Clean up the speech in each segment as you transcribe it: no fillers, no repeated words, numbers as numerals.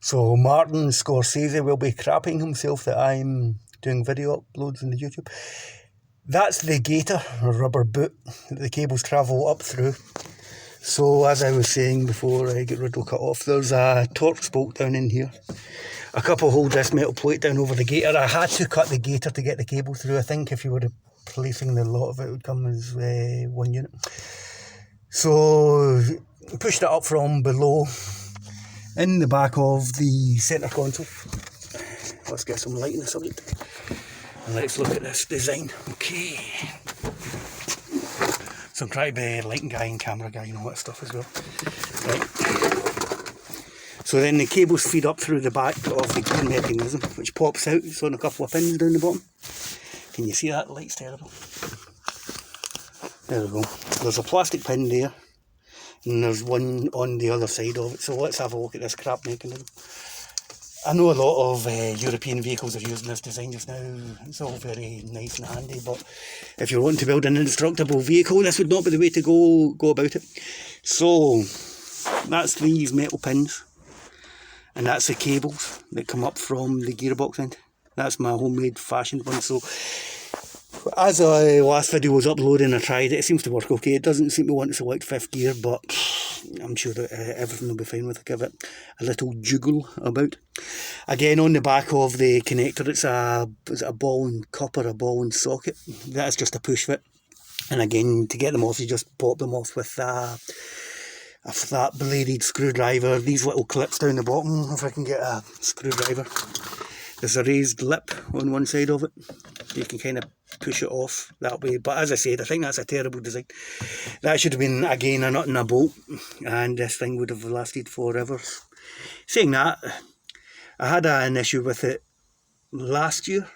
So Martin Scorsese will be crapping himself that I'm doing video uploads on the YouTube. That's the gator, or rubber boot, that the cables travel up through. So as I was saying before I get riddle cut off, there's a Torx bolt down in here. A couple hold this metal plate down over the gator. I had to cut the gator to get the cable through. I think if you were replacing the lot of it, it would come as one unit. So pushed it up from below in the back of the centre console. Let's get some light in the subject and let's look at this design. Okay, so I'm trying to be a lighting guy and camera guy and all that stuff as well. Right. So then the cables feed up through the back of the gear mechanism, which pops out. It's on a couple of pins down the bottom. Can you see that? The light's terrible. There we go. There's a plastic pin there, and there's one on the other side of it. So let's have a look at this crap mechanism. I know a lot of European vehicles are using this design just now. It's all very nice and handy, but if you're wanting to build an indestructible vehicle, this would not be the way to go about it. So that's these metal pins, and that's the cables that come up from the gearbox end. That's my homemade fashioned one. So as the last video was uploading, I tried it. It seems to work okay. It doesn't seem to want to select fifth gear, but I'm sure that everything will be fine with it. Give it a little jiggle about. Again, on the back of the connector, it's a ball and cup or a ball and socket. That's just a push fit. And again, to get them off, you just pop them off with a flat bladed screwdriver. These little clips down the bottom, if I can get a screwdriver. There's a raised lip on one side of it. You can kind of push it off that way. But as I said, I think that's a terrible design. That should have been, again, a nut and a bolt. And this thing would have lasted forever. Saying that, I had an issue with it last year.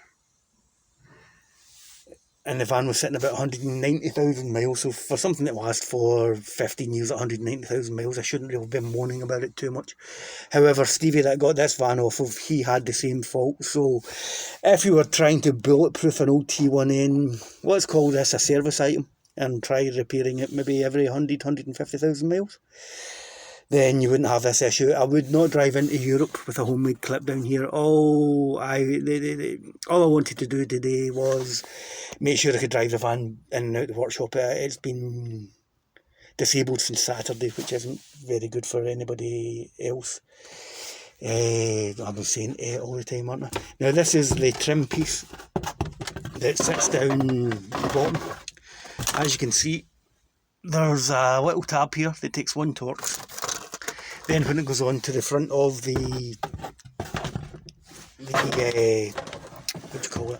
And the van was sitting about 190,000 miles. So for something that lasts for 15 years at 190,000 miles, I shouldn't really be moaning about it too much. However, Stevie that got this van off of, he had the same fault. So if you were trying to bulletproof an old T1N, let's call this a service item, and try repairing it maybe every 100, 150,000 miles, then you wouldn't have this issue. I would not drive into Europe with a homemade clip down here. All I wanted to do today was make sure I could drive the van in and out the workshop. It's been disabled since Saturday, which isn't very good for anybody else. I've been saying all the time, aren't I? Now this is the trim piece that sits down the bottom. As you can see, there's a little tab here that takes one Torx. Then when it goes on to the front of the what do you call it?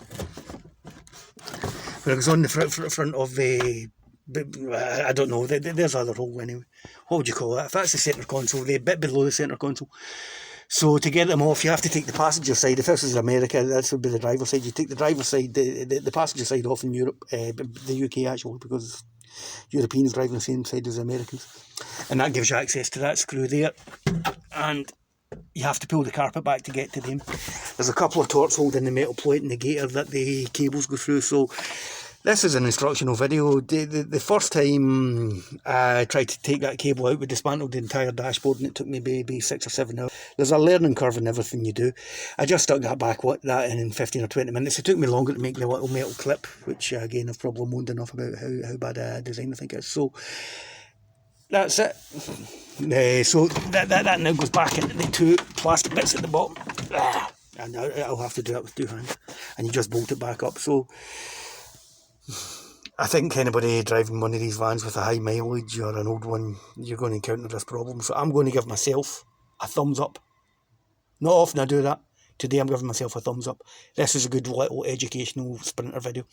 When it goes on the front of the, I don't know, there's other hole anyway. What would you call that? If that's the centre console, the bit below the centre console. So to get them off, you have to take the passenger side. If this is America, this would be the driver's side. You take the driver's side, the passenger side off in Europe, the UK actually, because Europeans drive on the same side as Americans. And that gives you access to that screw there. And you have to pull the carpet back to get to them. There's a couple of Torx holding the metal plate and the gator that the cables go through. So this is an instructional video. The first time I tried to take that cable out, we dismantled the entire dashboard and it took me maybe 6 or 7 hours. There's a learning curve in everything you do. I just stuck that back in 15 or 20 minutes. It took me longer to make the little metal clip, which again I've probably moaned enough about how bad a design I think it is. So that's it. So that now goes back into the two plastic bits at the bottom. And I'll have to do that with 2 hands. And you just bolt it back up. So I think anybody driving one of these vans with a high mileage or an old one, you're going to encounter this problem. So I'm going to give myself a thumbs up. Not often I do that. Today I'm giving myself a thumbs up. This is a good little educational sprinter video.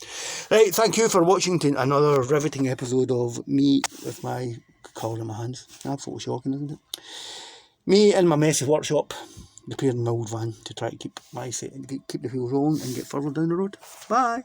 Right, thank you for watching to another riveting episode of me with my colour in my hands. Absolutely shocking, isn't it? Me in my messy workshop, repairing my old van to try to keep the wheels rolling and get further down the road. Bye!